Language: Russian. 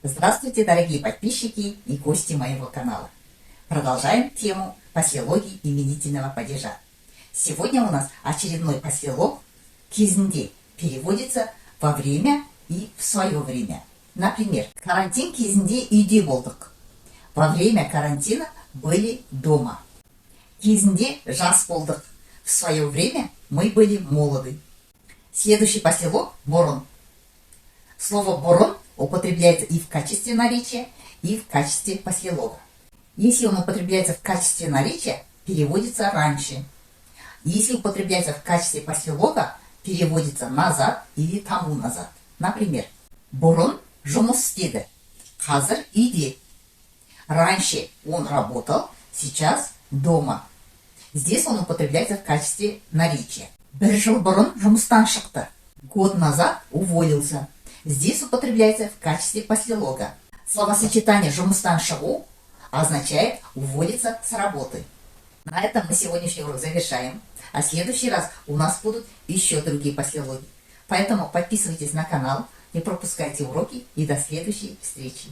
Здравствуйте, дорогие подписчики и гости моего канала. Продолжаем тему послелогий именительного падежа. Сегодня у нас очередной послелог кезінде переводится во время и в свое время. Например, карантин кезінде үйде болдық. Во время карантина были дома. Кезінде жас болдық. В свое время мы были молоды. Следующий послелог – бұрын. Слово «бұрын» употребляется и в качестве наречия, и в качестве послелога. Если он употребляется в качестве наречия, переводится «раньше». Если употребляется в качестве послелога, переводится «назад» или «тому назад». Например, бұрын жұмыс істеді, қазір үйде. Раньше он работал, сейчас дома. Здесь он употребляется в качестве наречия. Бір жыл бұрын жұмыстан шықты. Год назад уволился. Здесь употребляется в качестве послелога. Словосочетание «жұмыстан шығу» означает «уволиться с работы». На этом мы сегодняшний урок завершаем. А в следующий раз у нас будут еще другие послелоги. Поэтому подписывайтесь на канал, не пропускайте уроки и до следующей встречи.